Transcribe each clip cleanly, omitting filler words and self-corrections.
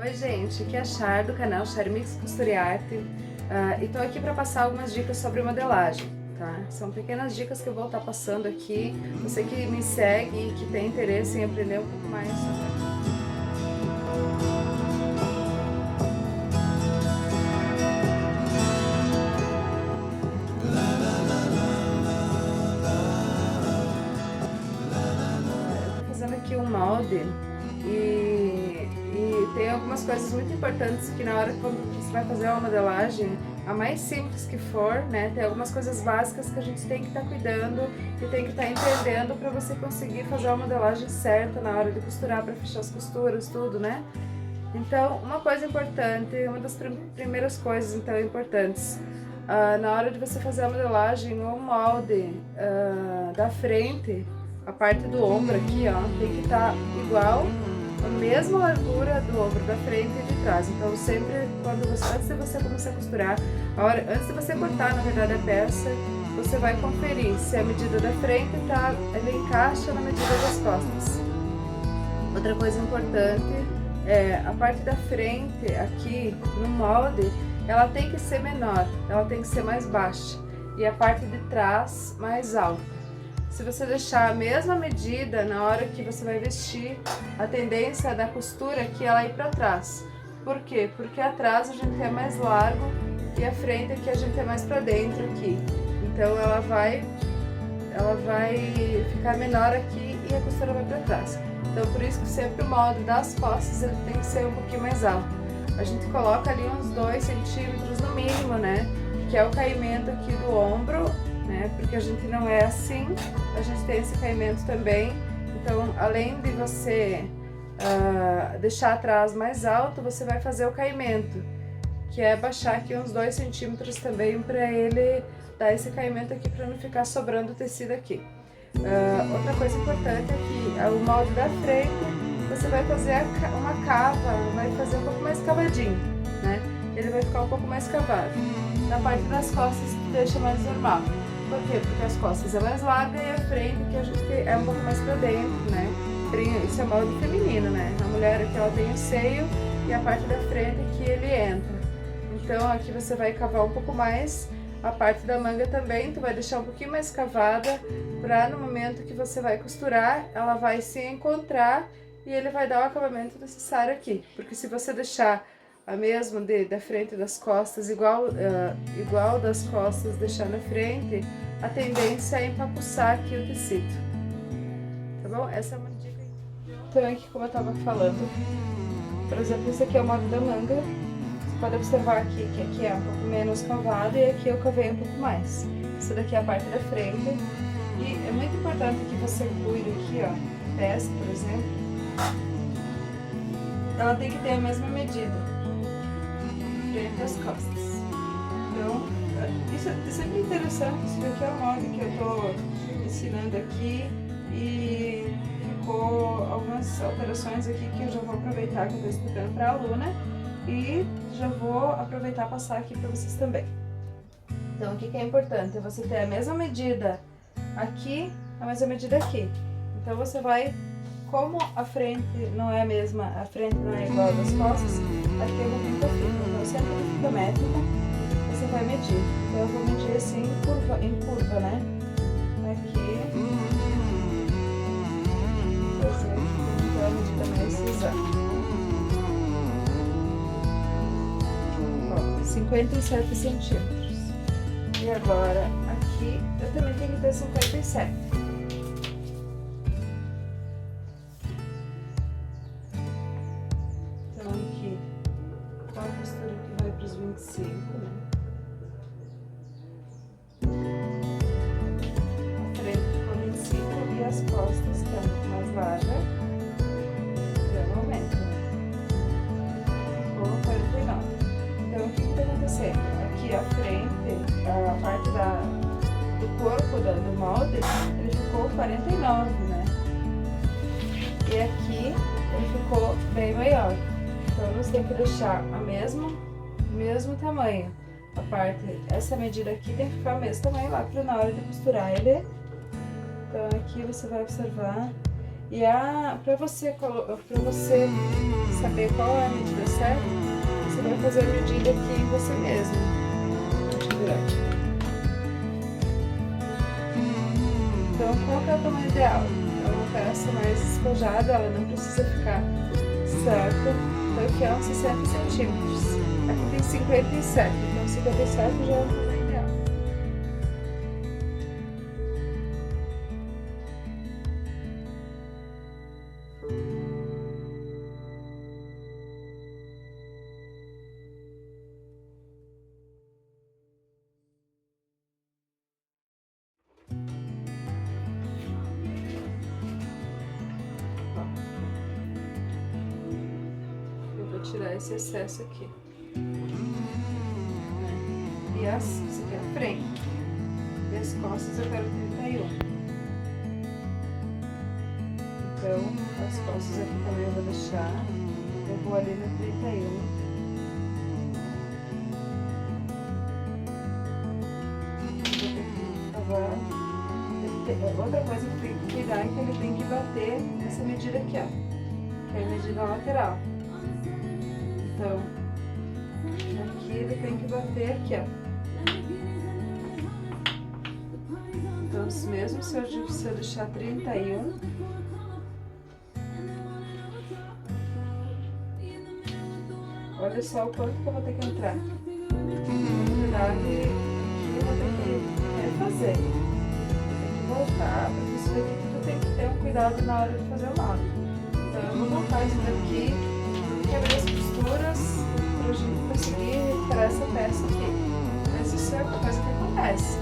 Oi gente, aqui é a Char do canal Char Mix Costura e Arte e tô aqui para passar algumas dicas sobre modelagem, tá? São pequenas dicas que eu vou estar passando aqui. Você que me segue e que tem interesse em aprender um pouco mais sobre... Eu tô fazendo aqui um molde e tem algumas coisas muito importantes que na hora que você vai fazer uma modelagem, a mais simples que for, né, tem algumas coisas básicas que a gente tem que estar cuidando e tem que estar entendendo para você conseguir fazer uma modelagem certa na hora de costurar, para fechar as costuras, tudo, né? Então, uma coisa importante, uma das primeiras coisas então importantes, na hora de você fazer a modelagem ou molde da frente, a parte do ombro aqui, ó, tem que estar igual, a mesma largura do ombro da frente e de trás. Então sempre antes de você começar a costurar, antes de você cortar na verdade a peça, você vai conferir se a medida da frente ela encaixa na medida das costas. Outra coisa importante é a parte da frente aqui no molde, ela tem que ser menor, ela tem que ser mais baixa e a parte de trás mais alta. Se você deixar a mesma medida na hora que você vai vestir, a tendência da costura aqui ela ir para trás. Por quê? Porque atrás a gente é mais largo e a frente aqui a gente é mais para dentro aqui. Então ela vai ficar menor aqui e a costura vai para trás. Então por isso que sempre o molde das costas ele tem que ser um pouquinho mais alto. A gente coloca ali uns 2 centímetros no mínimo, né? Que é o caimento aqui do ombro, né? Porque a gente não é assim, a gente tem esse caimento também. Então, além de você deixar atrás mais alto, você vai fazer o caimento, que é baixar aqui uns 2 centímetros também, para ele dar esse caimento aqui, para não ficar sobrando tecido aqui. Outra coisa importante é que o molde da frente, você vai fazer uma cava, vai fazer um pouco mais cavadinho, né? Ele vai ficar um pouco mais cavado. Na parte das costas, deixa mais normal. Por quê? Porque as costas é mais larga e a frente que a gente é um pouco mais pra dentro, né? Isso é molde feminino, né? A mulher aqui ela tem o seio e a parte da frente que ele entra. Então aqui você vai cavar um pouco mais, a parte da manga também, tu vai deixar um pouquinho mais cavada, pra no momento que você vai costurar, ela vai se encontrar e ele vai dar o acabamento necessário aqui. Porque se você deixar a mesma da frente e das costas, igual das costas deixar na frente, a tendência é empapuçar aqui o tecido, tá bom? Essa é uma dica. Então aqui, como eu tava falando, por exemplo, esse aqui é o molde da manga, você pode observar aqui que aqui é um pouco menos cavado e aqui eu cavei um pouco mais. Essa daqui é a parte da frente e é muito importante que você cuide aqui, ó, a peça, por exemplo, ela tem que ter a mesma medida frente às costas. Então, isso é sempre interessante. Isso daqui é o molde que eu tô ensinando aqui e ficou algumas alterações aqui que eu já vou aproveitar, que eu tô explicando para a aluna, e já vou aproveitar e passar aqui para vocês também. Então, o que é importante é você ter a mesma medida aqui, a mesma medida aqui. Então, você vai, como a frente não é a mesma, a frente não é igual das costas, aqui eu vou pintar fita. Então, sempre com fita métrica, você vai medir. Então, eu vou medir assim em curva, né? Aqui. Fazer então, a medida mais exata. Ó, 57 centímetros. E agora, aqui, eu também tenho que ter 57. Então, aqui, com a costura que vai para os 25, né? A frente ficou 25 e as costas, que é um pouco mais larga, então aumenta, né? Ficou 49. Então, o que está acontecendo? Aqui a frente, a parte do corpo do molde, ele ficou 49, né? E aqui ele ficou bem maior. Então, nós temos que deixar o mesmo tamanho. A parte, essa medida aqui tem que ficar o mesmo tamanho lá para na hora de costurar ele. Então, aqui você vai observar. E para você saber qual é a medida certo, você vai fazer a medida aqui você mesmo. Deixa eu virar aqui. Então, qual que é o tamanho ideal? É uma peça mais despojada, ela não precisa ficar certa. Então, aqui é uns 60 centímetros. Aqui tem 57, então 57 já é o tamanho ideal. Tirar esse excesso aqui. E isso aqui é a frente. E as costas eu quero 31. Então, as costas aqui também eu vou deixar. Eu vou ali no 31. Outra coisa que tem que cuidar é que ele tem que bater essa medida aqui, ó. Que é a medida lateral. Então, aqui ele tem que bater aqui, ó. Então, mesmo se eu deixar 31, olha só o quanto que eu vou ter que entrar. Na verdade, aqui eu vou ter que refazer. Tem que voltar, porque isso daqui tudo tem que ter um cuidado na hora de fazer o molde. Então, eu vou voltar isso daqui, quebrar as costuras pra gente conseguir recuperar essa peça aqui. Mas isso é uma coisa que acontece.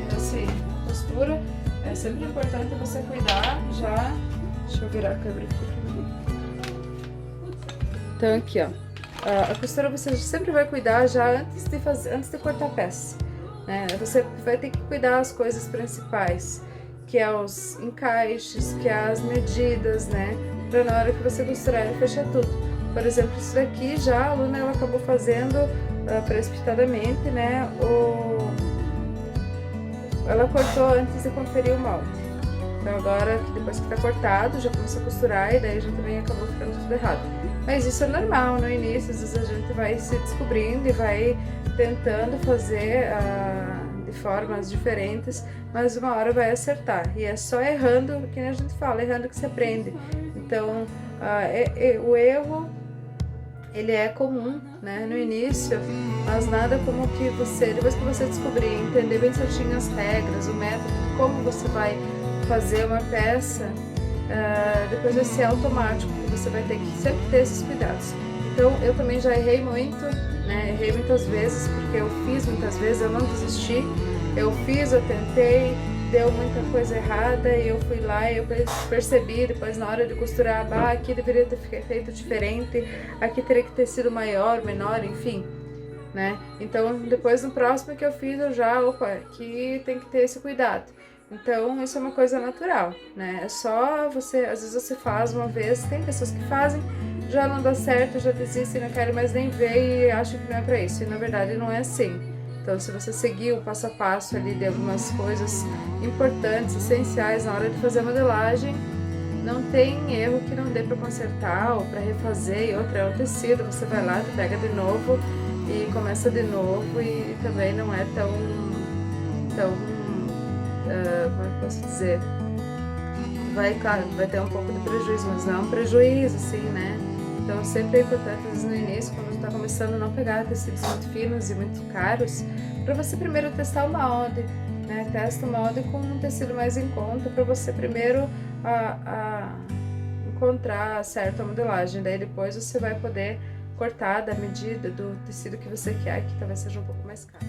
Então, assim, costura é sempre importante você cuidar já. Deixa eu virar a câmera aqui pra mim. Então, aqui, ó. A costura você sempre vai cuidar já antes de cortar a peça, né? Você vai ter que cuidar as coisas principais, que é os encaixes, que é as medidas, né? Pra na hora que você costurar fechar tudo. Por exemplo, isso daqui já a aluna ela acabou fazendo precipitadamente, né? Ela cortou antes de conferir o molde. Então agora, depois que tá cortado, já começou a costurar e daí já também acabou ficando tudo errado. Mas isso é normal, no início, às vezes a gente vai se descobrindo e vai tentando fazer de formas diferentes, mas uma hora vai acertar. E é só errando, que a gente fala, errando que se aprende. Então, o erro, ele é comum, né, no início, mas nada como que você, depois que você descobrir, entender bem certinho as regras, o método, como você vai fazer uma peça, depois vai ser automático, você vai ter que sempre ter esses cuidados. Então, eu também já errei muito, né, errei muitas vezes, porque eu fiz muitas vezes, eu não desisti, eu tentei, deu muita coisa errada e eu fui lá e eu percebi depois na hora de costurar, aqui deveria ter feito diferente, aqui teria que ter sido maior, menor, enfim, né? Então, depois no próximo que eu fiz, eu já, aqui tem que ter esse cuidado. Então, isso é uma coisa natural, né? É só você, às vezes você faz uma vez, tem pessoas que fazem, já não dá certo, já desistem, não querem mais nem ver e acham que não é pra isso. E na verdade não é assim. Então, se você seguir o passo a passo ali de algumas coisas importantes, essenciais na hora de fazer a modelagem, não tem erro que não dê para consertar ou para refazer. E outra, é um tecido, você vai lá, pega de novo e começa de novo e também não é tão como eu posso dizer, claro, vai ter um pouco de prejuízo, mas não é um prejuízo, assim, né? Então, sempre é importante, às vezes, no início, quando está começando, não pegar tecidos muito finos e muito caros, para você primeiro testar o molde, né? Testa o molde com um tecido mais em conta, para você primeiro encontrar certo a modelagem, daí depois você vai poder cortar da medida do tecido que você quer, que talvez seja um pouco mais caro.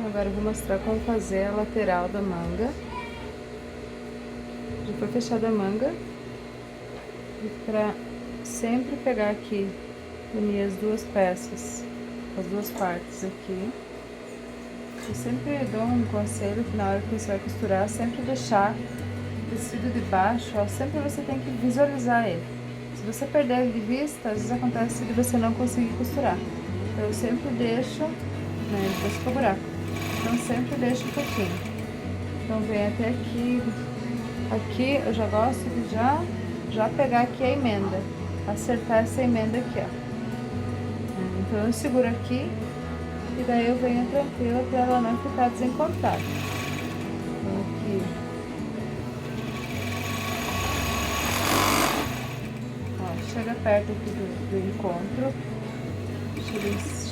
Agora eu vou mostrar como fazer a lateral da manga. Já foi fechada a manga. E pra sempre pegar aqui, unir as duas peças, as duas partes aqui. Eu sempre dou um conselho que na hora que você vai costurar, sempre deixar o tecido de baixo, ó, sempre você tem que visualizar ele. Se você perder ele de vista, às vezes acontece de você não conseguir costurar. Então eu sempre deixo, né, depois fica buraco. Então sempre deixo um pouquinho. Então vem até aqui. Aqui eu já gosto de já pegar aqui a emenda, acertar essa emenda aqui, ó. Então eu seguro aqui e daí eu venho tranquila para ela não ficar desencontrada. Então aqui, ó, chega perto aqui do encontro,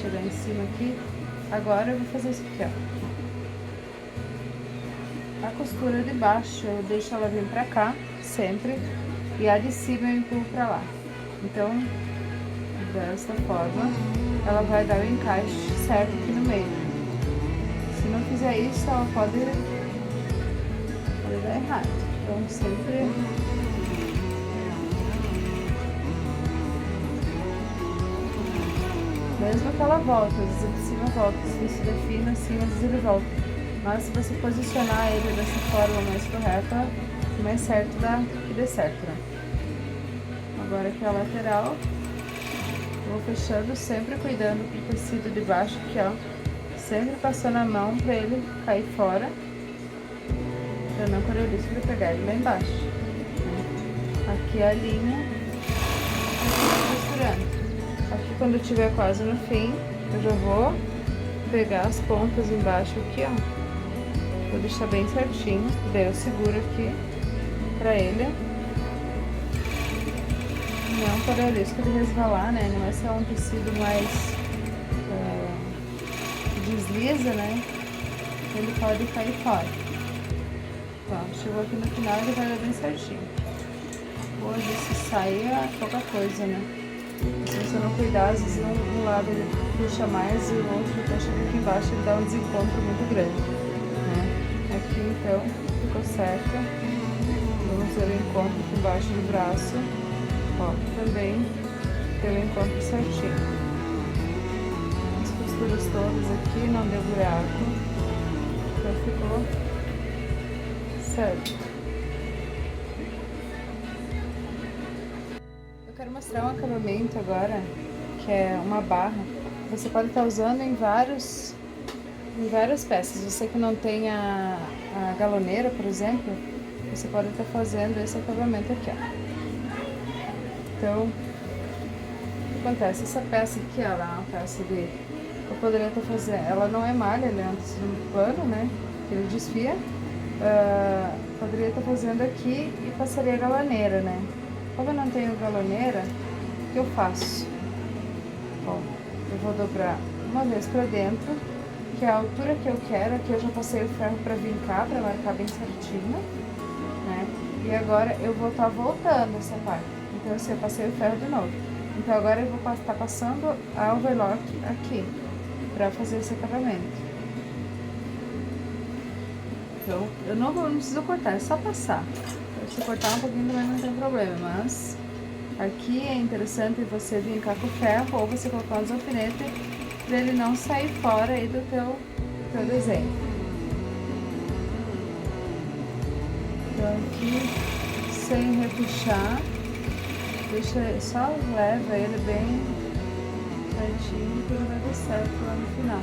chegar em cima aqui. Agora eu vou fazer isso aqui, ó. A costura de baixo eu deixo ela vir pra cá, sempre, e a de cima eu empurro pra lá. Então, dessa forma, ela vai dar o encaixe certo aqui no meio. Se não fizer isso, ela pode dar errado. Então, sempre... Mesmo que ela volta, às vezes de cima volta, se você defina assim, às vezes ele volta. Mas se você posicionar ele dessa forma mais correta, mais certo dá que dê certo, né? Agora aqui a lateral, eu vou fechando, sempre cuidando do tecido de baixo aqui, ó. Sempre passando a mão pra ele cair fora, pra não correr o risco de pegar ele lá embaixo. Aqui a linha, costurando. Aqui quando eu estiver quase no fim, eu já vou pegar as pontas embaixo aqui, ó. Vou deixar bem certinho, daí eu seguro aqui pra ele não correr o risco de resvalar, né? Não é só um tecido mais desliza, né? Ele pode cair fora. Ó, chegou aqui no final, ele vai dar bem certinho. Hoje se sair é pouca coisa, né? Se você não cuidar, às vezes um lado ele puxa mais e o outro puxa aqui embaixo, ele dá um desencontro muito grande. Aqui então ficou certo. Vamos ver o encontro aqui embaixo do braço. Ó, também deu o encontro certinho. As costuras todas aqui, não deu buraco. Então ficou certo. Eu quero mostrar um acabamento agora, que é uma barra. Você pode estar usando em várias peças. Você que não tem a galoneira, por exemplo, você pode estar fazendo esse acabamento aqui, ó. Então, o que acontece? Essa peça aqui, ela é uma peça de... Eu poderia estar fazendo... Ela não é malha, ela é um tecido plano, né? Que ele desfia. Poderia estar fazendo aqui e passaria a galoneira, né? Como eu não tenho galoneira, o que eu faço? Ó, eu vou dobrar uma vez pra dentro, que é a altura que eu quero. Aqui eu já passei o ferro para vincar, para marcar bem certinho, né? E agora eu vou estar voltando essa parte. Então assim, eu passei o ferro de novo. Então agora eu vou estar passando a overlock aqui, para fazer esse acabamento. Então eu não preciso cortar, é só passar. Se cortar um pouquinho também não tem problema, mas aqui é interessante você vincar com o ferro ou você colocar uns alfinetes, para ele não sair fora aí do teu desenho. Então aqui, sem repuxar, deixa, só leva ele bem certinho que ele vai dar certo lá no final.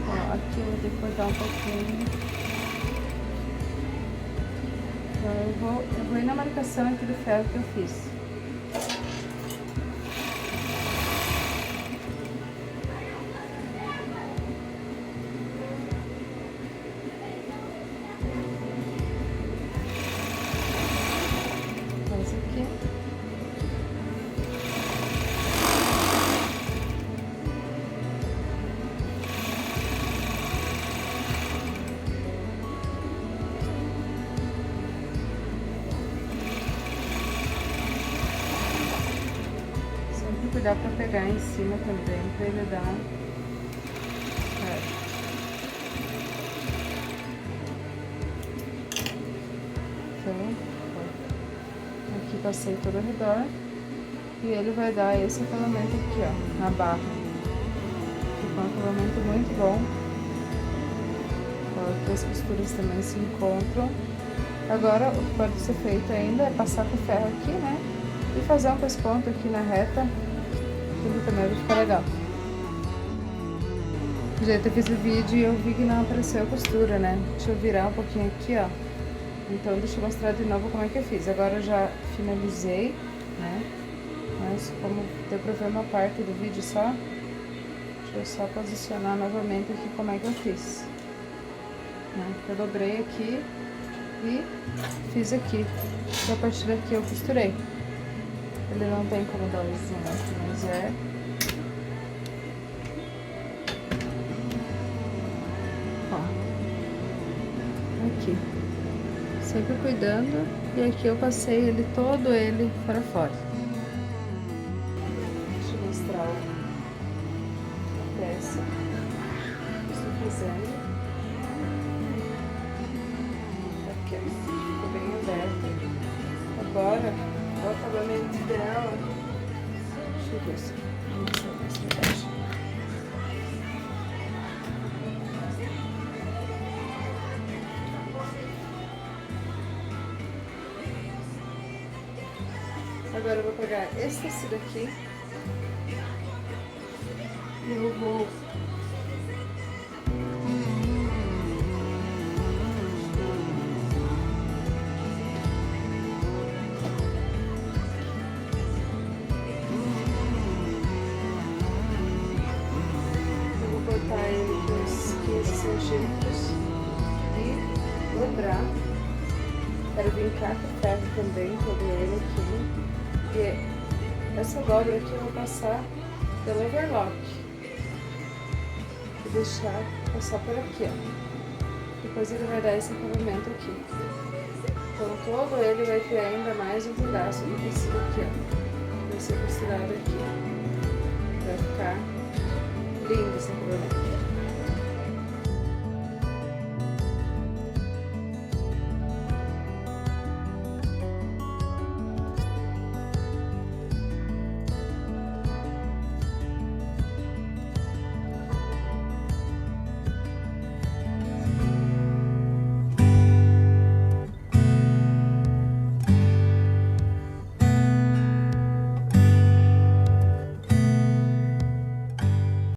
Ó, aqui eu vou ter que cortar um pouquinho. Então eu vou ir na marcação aqui do ferro que eu fiz. cuidar pra pegar em cima também, pra ele dar certo. Então, aqui passei todo ao redor e ele vai dar esse acabamento aqui, ó, na barra. Fica um acabamento muito bom. Ó, aqui as costuras também se encontram. Agora, o que pode ser feito ainda é passar com o ferro aqui, né? E fazer um pesponto aqui na reta, tudo também vai ficar legal. Gente, eu fiz o vídeo e eu vi que não apareceu a costura, né? Deixa eu virar um pouquinho aqui, ó. Então, deixa eu mostrar de novo como é que eu fiz. Agora eu já finalizei, né? Mas como deu pra ver uma parte do vídeo só, deixa eu só posicionar novamente aqui como é que eu fiz. Né? Eu dobrei aqui e fiz aqui. E a partir daqui eu costurei. Ele não tem como dar o zoom aqui, mas é... Ó. Aqui. Sempre cuidando. E aqui eu passei ele todo ele para fora. Deixa eu mostrar a peça que estou fazendo. Aqui, ficou bem aberta. Agora, o acabamento dela... Deixa eu ver se... Agora eu vou pegar esse tecido aqui e eu vou cortar ele com uns 15 centímetros e dobrar. Quero vincar com o ferro também, todo ele aqui. E essa dobra aqui eu vou passar pelo overlock e deixar passar por aqui, ó. Depois ele vai dar esse acabamento aqui. Então todo ele vai ter ainda mais um pedaço do tecido aqui, ó. Vai ser costurado aqui. Vai ficar lindo esse acabamento.